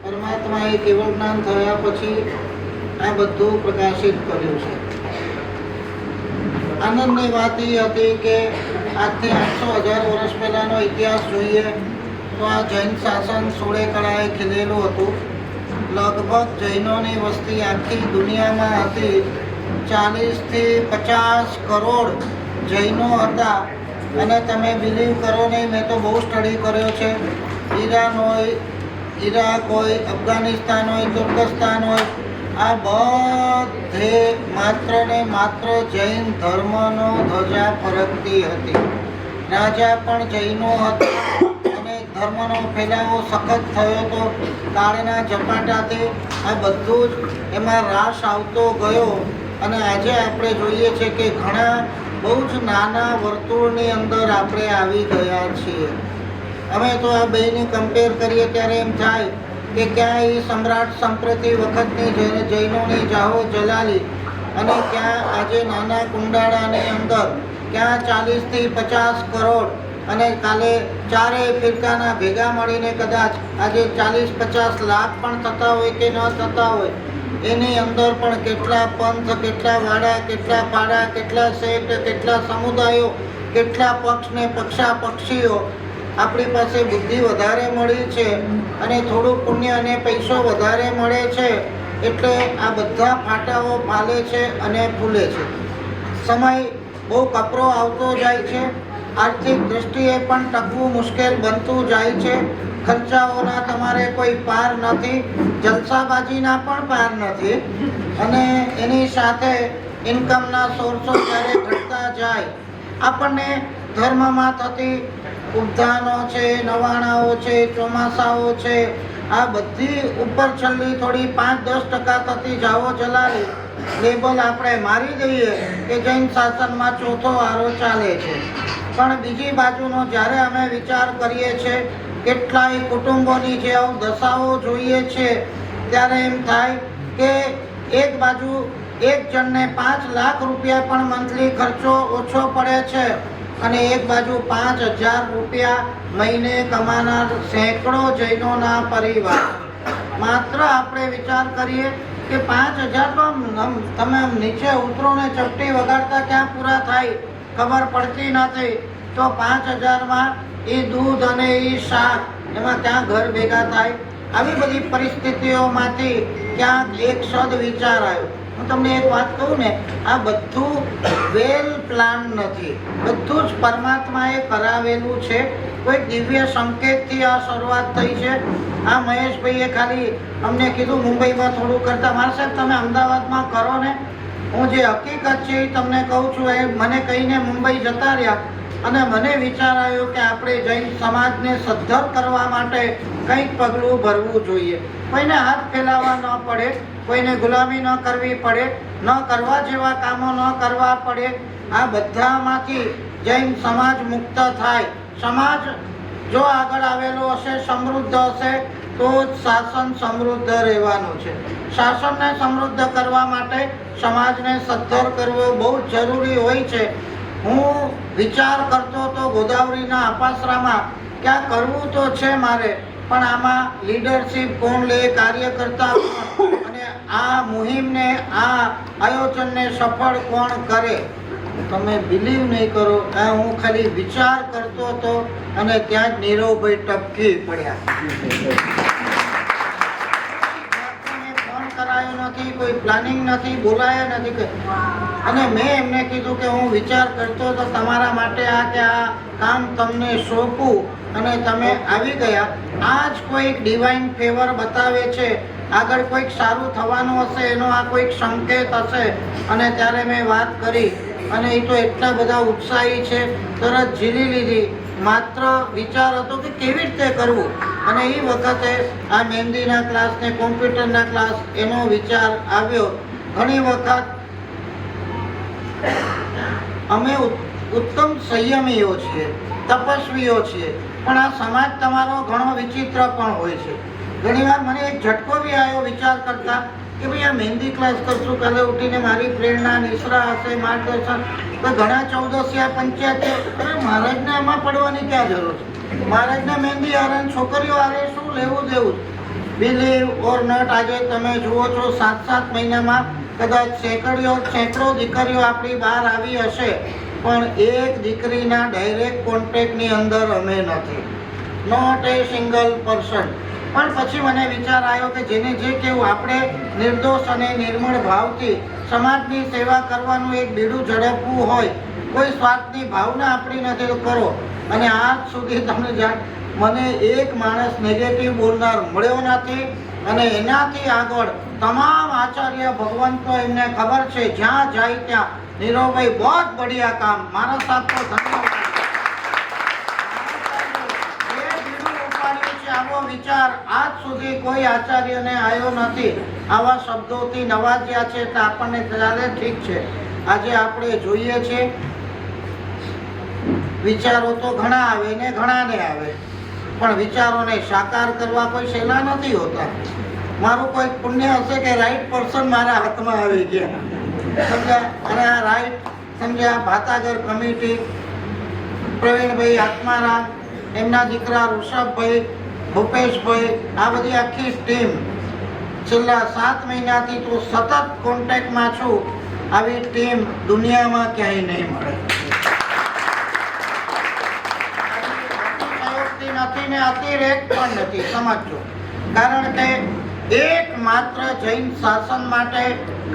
પરમાત્માએ કેવળ જ્ઞાન થયા પછી આ બધું પ્રકાશિત કર્યું છે. આનંદની વાત એ હતી કે આજથી 800,000 વર્ષ પહેલાંનો ઇતિહાસ જોઈએ તો આ જૈન શાસન સોળે કળાએ ખીલેલું હતું. લગભગ જૈનોની વસ્તી આખી દુનિયામાં હતી. 40 થી 50 કરોડ જૈનો હતા. અને તમે બિલીવ કરો નહીં, મેં તો બહુ સ્ટડી કર્યો છે. ઈરાન હોય, ઈરાક હોય, અફઘાનિસ્તાન હોય, તુર્કસ્તાન હોય, આ બધે માત્ર ને માત્ર જૈન ધર્મનો ધજા ફરકતી હતી. રાજા પણ જૈનો હતા અને ધર્મનો ફેલાવો સખત થયો હતો કાળના ઝપાટાથી. આ બધું જ એમાં રાશ આવતો ગયો અને આજે આપણે જોઈએ છે કે ઘણા બહુ જ નાના વર્તુળની અંદર આપણે આવી ગયા છીએ. અમે તો આ બેની કમ્પેર કરીએ ત્યારે એમ થાય કે ક્યાં એ સમ્રાટ સંપ્રતિ વખતની જૈનોની જાહો જલાલી અને ક્યાં આજે નાના કુંડાળાની અંદર ક્યાં 40 થી 50 કરોડ અને કાલે ચારેય ફિરકાના ભેગા મળીને કદાચ આજે 40-50 લાખ પણ થતા હોય કે ન થતા હોય. એની અંદર પણ કેટલા પંથ, કેટલા વાડા, કેટલા પાડા, કેટલા સેટ, કેટલા સમુદાયો, કેટલા પક્ષ ને પક્ષીઓ. આપણી પાસે બુદ્ધિ વધારે મળી છે અને થોડું પુણ્ય અને પૈસો વધારે મળે છે એટલે આ બધા ફાટાઓ ફાલે છે અને ફૂલે છે. સમય બહુ કપરો આવતો જાય છે. આર્થિક દૃષ્ટિએ પણ ટકવું મુશ્કેલ બનતું જાય છે. ખર્ચાઓના તમારે કોઈ પાર નથી, જલસાબાજીના પણ પાર નથી અને એની સાથે ઇન્કમના સોર્સો જ્યારે ઘટતા જાય આપણને ધર્મમાં થતી ઉદ્ધાનો છે, નવાણાઓ છે, ચોમાસાઓ છે, આ બધી ઉપર છેલ્લી થોડી 5-10% થતી જાવો જલાલી લેબલ આપણે મારી દઈએ કે જૈન શાસનમાં ચોથો વારો ચાલે છે. પણ બીજી બાજુનો જ્યારે અમે વિચાર કરીએ છીએ, કેટલાય કુટુંબોની જે દશાઓ જોઈએ છે ત્યારે એમ થાય કે એક બાજુ એક જણને 5 લાખ રૂપિયા પણ મંથલી ખર્ચો ઓછો પડે છે અને એક બાજુ 5,000 રૂપિયા મહિને કમાનાર સેંકડો જૈનોના પરિવાર. માત્ર આપણે વિચાર કરીએ કે 5,000 તો તમે નીચે ઉતરો ને ચપટી વગાડતા ક્યાં પૂરા થાય ખબર પડતી નથી. તો 5,000માં એ દૂધ અને એ શાક એમાં ક્યાં ઘર ભેગા થાય? આવી બધી પરિસ્થિતિઓમાંથી ક્યાંક એક સદ વિચાર આવ્યો. હું તમને એક વાત કહું ને, આ બધું વેલ પ્લાન નથી, બધું જ પરમાત્માએ કરાવેલું છે. કોઈ દિવ્ય સંકેતથી આ શરૂઆત થઈ છે. આ મહેશભાઈએ ખાલી અમને કીધું મુંબઈમાં થોડું કરતા, મારા સાહેબ તમે અમદાવાદમાં કરો ને. હું જે હકીકત છે એ તમને કહું છું. એ મને કહીને મુંબઈ જતા રહ્યા અને મને વિચાર આવ્યો કે આપણે જૈન સમાજને સદ્ધર કરવા માટે કંઈક પગલું ભરવું જોઈએ. કોઈને હાથ ફેલાવવા ન પડે, કોઈને ગુલામી ન કરવી પડે, ન કરવા જેવા કામો ન કરવા પડે. આ બધામાંથી જૈન સમાજ મુક્ત થાય. સમાજ જો આગળ આવેલો હશે, સમૃદ્ધ હશે તો જ શાસન સમૃદ્ધ રહેવાનું છે. શાસનને સમૃદ્ધ કરવા માટે સમાજને સદ્ધર કરવો બહુ જરૂરી હોય છે. હું વિચાર કરતો હતો ગોદાવરીના અપાસરામાં કે આ કરવું તો છે મારે, પણ આમાં લીડરશીપ કોણ લે, કાર્યકર્તા કોણ, અને આ મુહિમને, આ આયોજનને સફળ કોણ કરે? તમે બિલીવ નહીં કરો, હું ખાલી વિચાર કરતો હતો અને ત્યાં જ નીરવભાઈ ટપકી પડ્યા. કરાયો નથી, કોઈ પ્લાનિંગ નથી, બોલાયા નથી. અને મેં એમને કીધું કે હું વિચાર કરતો તો તમારા માટે આ કે આ કામ તમને સોંપું અને તમે આવી ગયા. આ જ કોઈક ડિવાઇન ફેવર બતાવે છે. આગળ કોઈક સારું થવાનું હશે, એનો આ કોઈક સંકેત હશે. અને ત્યારે મેં વાત કરી અને એ તો એટલા બધા ઉત્સાહી છે, તરત ઝીલી લીધી. માત્ર વિચાર હતો કે કેવી રીતે કરવું. અને એ વખતે આ મહેંદીના ક્લાસ ને કોમ્પ્યુટરના ક્લાસ એનો વિચાર આવ્યો. ઘણી વખત અમે ઉત્તમ સંયમીઓ છીએ, તપસ્વીઓ છીએ, પણ આ સમાજ તમારો ઘણો વિચિત્ર પણ હોય છે. ઘણીવાર મને એક ઝટકો બી આવ્યો વિચાર કરતા કે ભાઈ આ મહેંદી ક્લાસ કરશું, કાલે ઉઠીને મારી પ્રેરણા નિશ્રા હશે, માર્ગદર્શન. તો ઘણા 14 પંચાયત, અરે મહારાજને આમાં પડવાની ક્યાં જરૂર છે? મહારાજને મહેંદી હારે, છોકરીઓ હારે શું લેવું દેવું? બિલીવ ઓર નોટ, આજે તમે જુઓ છો 7 મહિનામાં કદાચ સેંકડો દીકરીઓ આપણી બહાર આવી હશે, પણ એક દીકરીના ડાયરેક્ટ કોન્ટેક્ટની અંદર અમે નથી, નોટ એ સિંગલ પર્સન. પણ પછી મને વિચાર આવ્યો કે જેને જે કહેવું, આપણે નિર્દોષ અને નિર્મળ ભાવથી સમાજની સેવા કરવાનું એક બીડું ઝડપવું હોય, કોઈ સ્વાર્થની ભાવના આપણી નથી તો કરો. અને આજ સુધી તમને મને એક માણસ નેગેટિવ બોલનાર મળ્યો નથી. અને એનાથી આગળ તમામ આચાર્ય ભગવંતો એમને ખબર છે, જ્યાં જાય ત્યાં નીરવભાઈ બહુ બઢિયા કામ, મારા સાથ તો ધન્યવાદ. આવો વિચાર આજ સુધી કોઈ આચાર્યને આવ્યો નથી. આવા શબ્દોથી નવાજ્યા છે તો આપણને ત્યારે ઠીક છે. આજે આપણે જોઈએ છે વિચારો તો ઘણા આવે ને ઘણાને આવે, પણ વિચારોને સાકાર કરવા કોઈ સહેલા નથી હોતા. મારું કોઈ પુણ્ય હશે કે રાઈટ પર્સન મારા હાથમાં આવી ગયા, સમજ્યા? અને આ રાઈટ સમજ્યા ભાતાગર કમિટી, પ્રવીણભાઈ આત્મારામ, એમના દીકરા ઋષભભાઈ, ભૂપેશભાઈ, આ બધી આખી ટીમ છેલ્લા 7 મહિનાથી તો સતત કોન્ટેક્ટમાં છું. આવી ટીમ દુનિયામાં ક્યાંય નહીં મળે. નથી ને અતિરેક પણ નથી, સમજો. કારણ કે એક માત્ર જૈન શાસન માટે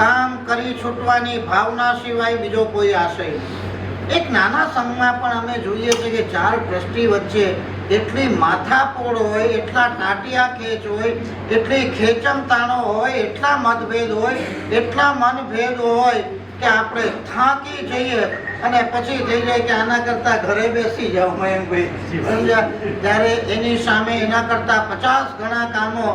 કામ કરી છૂટવાની ભાવના સિવાય બીજો કોઈ આશય નથી. એક નાના સંઘમાં પણ અમે જોઈએ છીએ કે 4 ટ્રસ્ટી વચ્ચે એટલી માથાપોડ હોય, એટલા ટાટિયા ખેંચ હોય, એટલી ખેંચમતાણો હોય, એટલા મતભેદ હોય, એટલા મનભેદ હોય કે આપણે થાકી જઈએ અને પછી થઈ જાય કે આના કરતા ઘરે બેસી જાઓ મયંકભાઈ, સમજ્યા? ત્યારે એની સામે એના કરતા 50 ગણા કામો.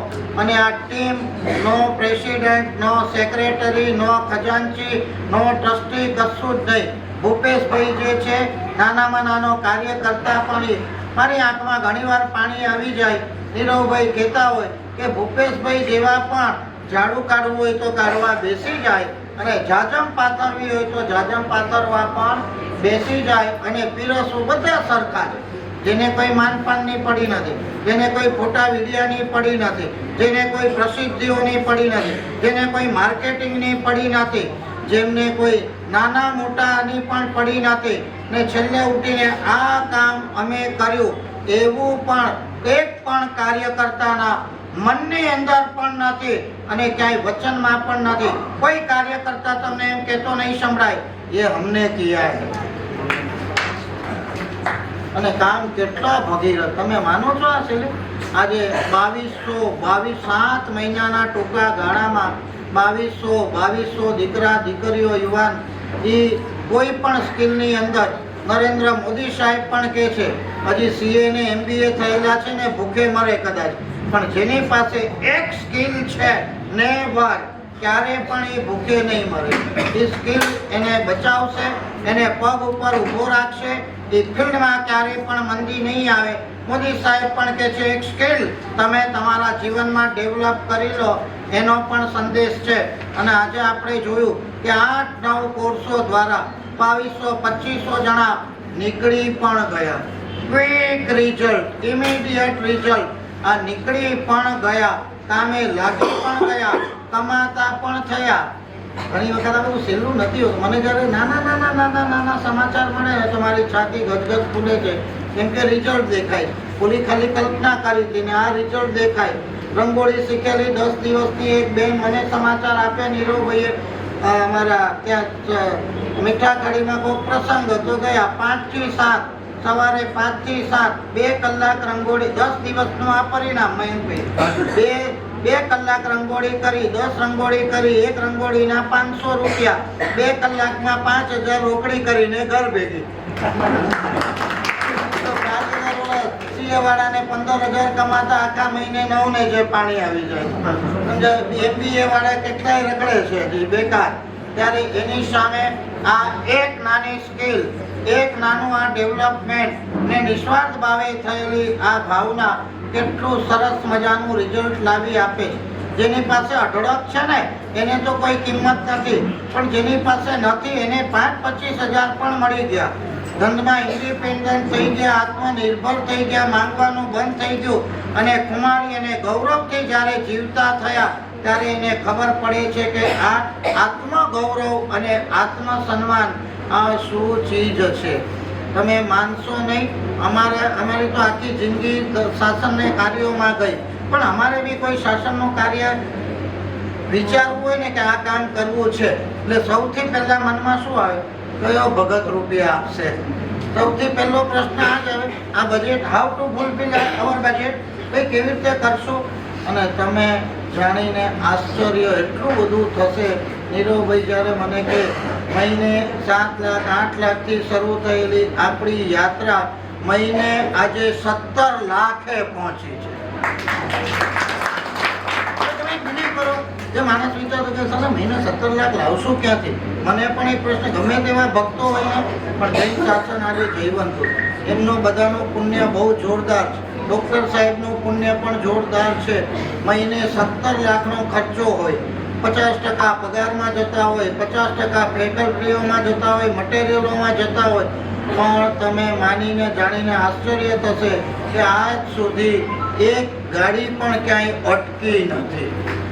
અને આ ટીમ, નો પ્રેસિડેન્ટ, નો સેક્રેટરી, નો ખજાનચી, નો ટ્રસ્ટી, કશું જ નહીં. ભૂપેશભાઈ જે છે નાનામાં નાનો કાર્યકર્તા, પણ મારી આંખમાં ઘણીવાર પાણી આવી જાય. નીરવભાઈ કહેતા હોય કે ભૂપેશભાઈ જેવા પણ ઝાડુ કાઢવું હોય તો કાઢવા બેસી જાય, અને જાજમ પાથરવી હોય તો જાજમ પાથરવા પણ બેસી જાય. અને પીરસવું બધા સરખા છે, જેને કોઈ માનપાનની પડી નથી, જેને કોઈ ફોટા વિડીયાની પડી નથી, જેને કોઈ પ્રસિદ્ધિઓની પડી નથી, જેને કોઈ માર્કેટિંગની પડી નથી, જેમને કોઈ નાના મોટાની પણ પડી નથી. ને છેલ્લે ઉઠીને આ કામ અમે કર્યું એવું પણ એક પણ કાર્યકર્તાના મનની અંદર પણ નથી, અને ક્યાંય વચનમાં પણ નથી. કોઈ કાર્યકર્તા તમને એમ કહેતો નહીં સંભળાય, એ હમને કિયા હે. અને કામ કેટલા ભગીરથ, તમે માનો છો? આ છેલ્લે આજે 7 મહિનાના ટૂંકા ગાળામાં 2200 દીકરા દીકરીઓ, યુવાન, એ કોઈ પણ સ્કિલની અંદર નરેન્દ્ર મોદી સાહેબ પણ કહે છે હજી CA ને MBA થયેલા છે ને ભૂખે મરે કદાચ, પણ જેની પાસે એક સ્કિલ છે નેવર, ક્યારે પણ એ ભૂખે નહીં મરે. એ સ્કિલ એને બચાવશે, એને પગ ઉપર ઊભો રાખશે, એ ફિલ્ડમાં ક્યારે પણ મંદી નહીં આવે. મોદી સાહેબ પણ કહે છે એક સ્કિલ તમે તમારા જીવનમાં ડેવલપ કરી લો, એનો પણ સંદેશ છે. અને આજે આપણે જોયું કે 8-9 કોર્સો દ્વારા 2200-2500 જણા નીકળી પણ ગયા. Quick result, immediate result. આ નીકળી પણ ગયા, કામે લાગી પણ ગયા, કમાતા પણ થયા. ઘણી વખત આ બધું સહેલું નથી હોતું. મને જ્યારે નાના સમાચાર મળે ને તો મારી છાતી ગદગદ ફૂલે છે, કેમ કે રિઝલ્ટ દેખાય. ઓલી ખાલી કલ્પના કરી હતી ને આ રિઝલ્ટ દેખાય. રંગોળી શીખેલી 10 દિવસની એક બેન મને સમાચાર આપે, નીરવભાઈએ અમારા ત્યાં મીઠા ખાડીમાં કોઈ પ્રસંગ હતો, ગયા 5 થી 7, સવારે 5 થી 7, 2 કલાક રંગોળી. 10 દિવસનું આ પરિણામ મયંકભાઈ. 2 કલાક રંગોળી કરી, 10 રંગોળી કરી, એક રંગોળીના 500 રૂપિયા, 2 કલાકમાં 5000 રોકડી કરીને ઘર ભેગી. વાળાને 15000 કમાતા આખા મહિને 9 ને જે પાણી આવી જાય. MBA વાળા કેટલાય રખડે છે હજી બેકાર. ત્યારે એની સામે આ એક નાની સ્કિલ, એક નાનું આ ડેવલપમેન્ટ ને નિસ્વાર્થ ભાવે થયેલી આ ભાવના કેટલું સરસ મજાનું રિઝલ્ટ લાવી આપે. જેની પાસે અઢળક છે ને એને તો કોઈ કિંમત નથી, પણ જેની પાસે નથી એને 5-25 હજાર પણ મળી ગયા. ધંધમાં ઇન્ડિપેન્ડન્ટ થઈ ગયા, આત્મનિર્ભર થઈ ગયા, માંગવાનું બંધ થઈ ગયું અને ખુમારી અને ગૌરવથી જ્યારે જીવતા થયા ત્યારે એને ખબર પડે છે કે આ આત્મગૌરવ અને આત્મસન્માન આ શું ચીજ છે. તમે માનશો નહીં, અમારી તો આખી જિંદગી શાસનને કાર્યોમાં ગઈ, પણ અમારે બી કોઈ શાસનનું કાર્ય વિચારવું હોય ને કે આ કામ કરવું છે એટલે સૌથી પહેલા મનમાં શું આવે, કયો ભગત રૂપિયા આપશે. સૌથી પહેલો પ્રશ્ન આ જ આવે, આ budget, how to fulfil our budget, ભાઈ કેવી રીતે કરશું. અને તમે જાણીને આશ્ચર્ય એટલું બધું થશે. નીરવભાઈ જ્યારે મને કે મહિને 7 લાખ 8 લાખથી શરૂ થયેલી આપણી યાત્રા મહિને આજે 17 લાખે પહોંચી છે. તમે બિલીવ કરો, જે માણસ વિચારતો કે સાલા મહિને 17 લાખ લાવશું ક્યાંથી. મને પણ એક પ્રશ્ન, ગમે તેવા ભક્તો હોય ને પણ જૈન શાસન આજે જીવંત, એમનું બધાનું પુણ્ય બહુ જોરદાર છે. ડૉક્ટર સાહેબનું પુણ્ય પણ જોરદાર છે. મહિને 17 લાખનો ખર્ચો હોય, 50% પગારમાં જતા હોય, 50% ફેકલ્ટીઓમાં જતા હોય, મટીરિયલોમાં જતા હોય, પણ તમે માનીને જાણીને આશ્ચર્ય થશે કે આજ સુધી એક ગાડી પણ ક્યાંય અટકી નથી.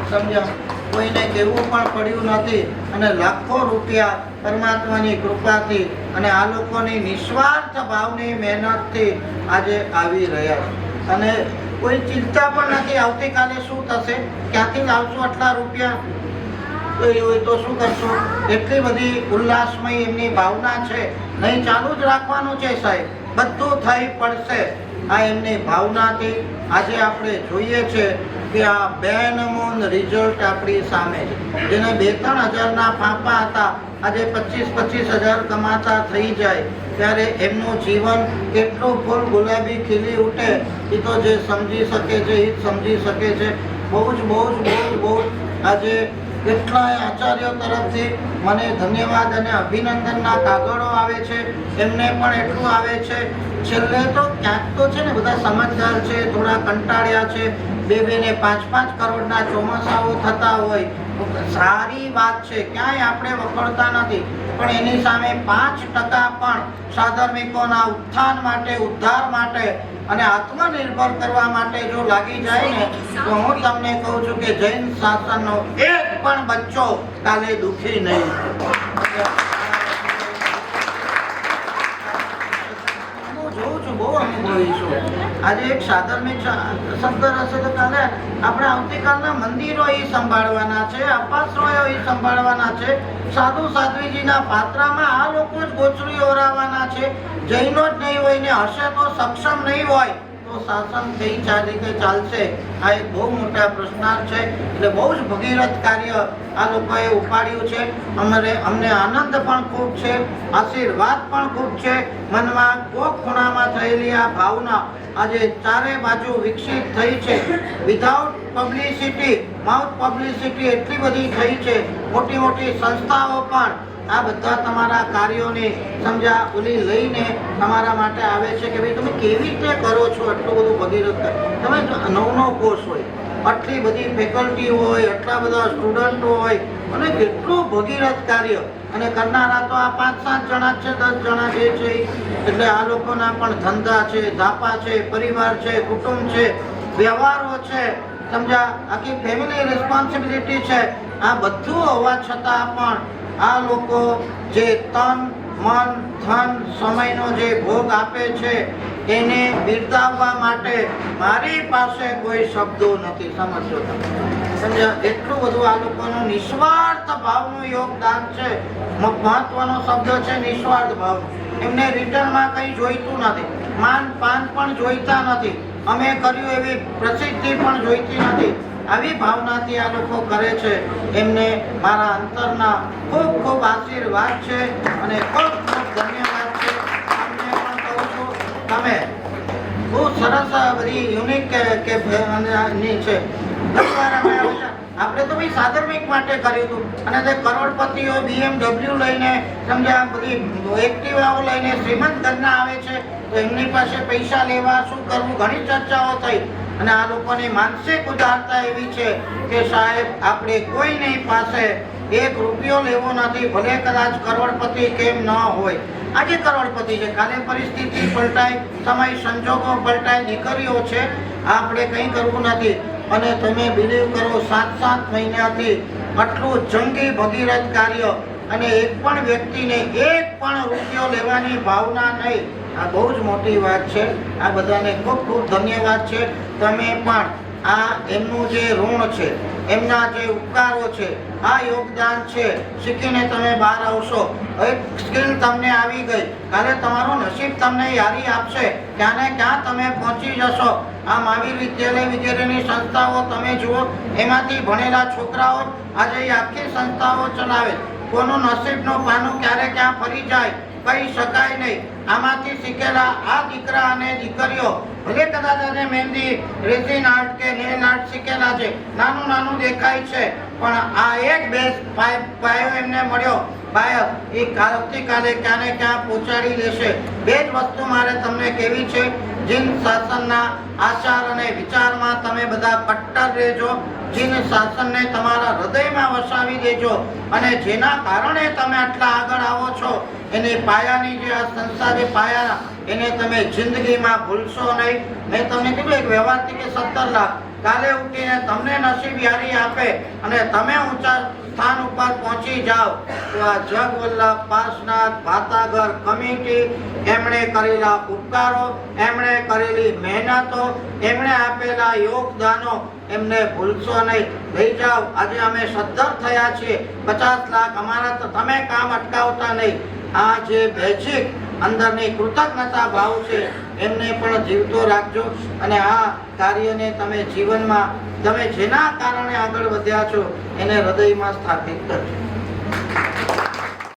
સમજ્યા? કોઈને કહેવું પણ પડ્યું નથી અને લાખો રૂપિયા પરમાત્માની કૃપાથી અને આ લોકોની નિસ્વાર્થ ભાવની મહેનતથી આજે આવી રહ્યા છે. અને કોઈ ચિંતા પણ નથી આવતીકાલે શું થશે, ક્યાંથી લાવશું આટલા રૂપિયા, હોય તો શું કરશું. એટલી બધી ઉલ્લાસમય એમની ભાવના છે. નહીં, ચાલુ જ રાખવાનું છે સાહેબ, બધું થઈ પડશે. આ એમની ભાવનાથી આજે આપણે જોઈએ છે કે આ બેનમૂન રિઝલ્ટ આપણી સામે છે. જેને 2-3 હજારના ફાંફા હતા આજે 25-25 હજાર કમાતા થઈ જાય ત્યારે એમનું જીવન કેટલું ફૂલ ગુલાબી ખીલી ઉઠે એ તો જે સમજી શકે છે એ જ સમજી શકે છે. બહુ જ આજે કેટલાય આચાર્યો તરફથી મને ધન્યવાદ અને અભિનંદનના કાગળો આવે છે, એમને પણ એટલું આવે છે. છેલ્લે તો ક્યાંક તો છે ને બધા સમજદાર છે, થોડા કંટાળ્યા છે. 2-2 ને 5-5 કરોડના ચોમાસાઓ થતા હોય, સારી વાત છે, ક્યાંય આપણે વખોડતા નથી, પણ એની સામે 5% પણ સાધર્મિકોના ઉત્થાન માટે, ઉદ્ધાર માટે અને આત્મનિર્ભર કરવા માટે જો લાગી જાય ને તો હું તમને કહું છું કે જૈન શાસનનો એક પણ બચ્ચો કાલે દુખી નહીં. આજે એક સાધર્મિક શબ્દ હશે તો કાલે આપણે આવતીકાલના મંદિરો એ સંભાળવાના છે, અપાશ્રયો એ સંભાળવાના છે, સાધુ સાધ્વીજીના પાત્રામાં આ લોકો જ ગોચરી ઓરાવાના છે. જૈનો જ નહીં હોય ને હશે તો સક્ષમ નહીં હોય તો શાસન કઈ રીતે ચાલશે? આ એક બહુ મોટા પ્રશ્નાર્થ છે. એટલે બહુ જ ભગીરથ કાર્ય આ લોકોએ ઉપાડ્યું છે. અમને આનંદ પણ ખૂબ છે, આશીર્વાદ પણ ખૂબ છે. મનમાં કોક ખૂણામાં થયેલી આ ભાવના આજે ચારે બાજુ વિકસિત થઈ છે. વિધાઉટ પબ્લિસિટી, માઉથ પબ્લિસિટી એટલી બધી થઈ છે. મોટી સંસ્થાઓ પણ આ બધા તમારા કાર્યોની સમજ્યા ઓલી લઈને તમારા માટે આવે છે કે ભાઈ તમે કેવી રીતે કરો છો આટલું બધું ભગીરથ. તમે 9 કોર્સ હોય, આટલી બધી ફેકલ્ટી હોય, આટલા બધા સ્ટુડન્ટો હોય અને કેટલું ભગીરથ કાર્ય. અને કરનારા તો આ 5-7 જણા છે, 10 જણા જે છે. એટલે આ લોકોના પણ ધંધા છે, ધાપા છે, પરિવાર છે, કુટુંબ છે, વ્યવહારો છે, સમજ્યા આખી ફેમિલી રિસ્પોન્સિબિલિટી છે. આ બધું હોવા છતાં પણ આ લોકો જે તન મન ધન સમયનો જે ભોગ આપે છે એને બિરદાવવા માટે મારી પાસે કોઈ શબ્દો નથી. સમજો તમે, સમજ્યા? એટલું બધું આ લોકોનું નિસ્વાર્થ ભાવનું યોગદાન છે. મહત્વનો શબ્દ છે નિસ્વાર્થ ભાવ. એમને રિટર્નમાં કંઈ જોઈતું નથી, માન પાન પણ જોઈતા નથી, અમે કર્યું એવી પ્રસિદ્ધિ પણ જોઈતી નથી. આવી ભાવનાથી આ લોકો કરે છે. એમને મારા અંતરના ખૂબ આશીર્વાદ છે અને ખૂબ ધન્યવાદ છે. અમને પણ કહું છું તમે બહુ સરસ બધી યુનિક કે છે. આપણે તો ભાઈ સાધર્મિક માટે કર્યું હતું અને તે કરોડપતિઓ BMW લઈને સમજ્યા બધી એક્ટિવાઓ લઈને શ્રીમંત ઘરના આવે છે તો એમની પાસે પૈસા લેવા શું કરવું ઘણી ચર્ચાઓ થઈ. અને આ લોકોની માનસિક ઉદારતા એવી છે કે સાહેબ આપણે કોઈની પાસે 1 રૂપિયો લેવો નથી, ભલે કદાચ કરોડપતિ કેમ ન હોય, આજે કરોડપતિ છે, કાલે પરિસ્થિતિ પલટાય, સમય સંજોગો પલટાય, દીકરીઓ છે, આપણે કંઈ કરવું નથી. અને તમે બિલીવ કરો 7 મહિનાથી આટલું જંગી ભગીરથ કાર્ય અને એક પણ વ્યક્તિને એક પણ રૂપિયો લેવાની ભાવના નહીં, આ બહુ જ મોટી વાત છે. આ બધાને ખૂબ ખૂબ ધન્યવાદ છે. તમે પણ આ એમનું જે ઋણ છે, એમના જે ઉપકારો છે, આ યોગદાન છે, શીખીને તમે બહાર આવશો. એક સ્કિલ તમને આવી ગઈ, કાલે તમારું નસીબ તમને યારી આપશે, ક્યાં ને ક્યાં તમે પહોંચી જશો. આ મહાવીર વિદ્યાલય વગેરેની સંસ્થાઓ તમે જુઓ, એમાંથી ભણેલા છોકરાઓ આજે આખી સંસ્થાઓ ચલાવે. કોનું નસીબનું પાનું ક્યારે ક્યાં ફરી જાય કહી શકાય નહીં. આમાંથી શીખેલા આ દીકરા અને દીકરીઓ ભલે કદાચ આજે મહેંદી, રેઝિન આર્ટ કે નેલ આર્ટ શીખેલા છે, નાનું નાનું દેખાય છે, પણ આ એક બેઝ પાયો એમને મળ્યો, પાયો એ આવતીકાલે ક્યાં ને ક્યાં પહોંચાડી દેશે. બે જ વસ્તુ મારે તમને કહેવી છે. જીન શાસનના આચાર અને વિચારમાં તમે બધા કટ્ટર રહેજો. જીન શાસનને તમારા હૃદયમાં વસાવી દેજો, અને જેના કારણે તમે આટલા આગળ આવો છો, એની પાયાની જે આ સંસ્થા જે પાયા, એને તમે જિંદગીમાં ભૂલશો નહીં. મેં તમને કીધું એક વ્યવહારથી કે 17 લાખ કાલે ઉઠીને તમને નસીબ યારી આપે અને તમે ઊંચા સ્થાન ઉપર પહોંચી જાઓ, તો આ જગવલ્લભ પાર્શનાથ ભાતાગર કમિટી, એમણે કરેલા ઉપકારો, એમણે કરેલી મહેનતો, એમણે આપેલા યોગદાનો એમને ભૂલશો નહીં. લઈ જાઓ. આજે અમે સદ્ધર થયા છીએ, 50 લાખ અમારા, તો તમે કામ અટકાવતા નહીં. આ જે બેઝિક અંદરની કૃતજ્ઞતા ભાવ છે, એમને પણ જીવતો રાખજો. અને આ કાર્યને તમે જીવનમાં, તમે જેના કારણે આગળ વધ્યા છો, એને હૃદયમાં સ્થાપિત કરજો.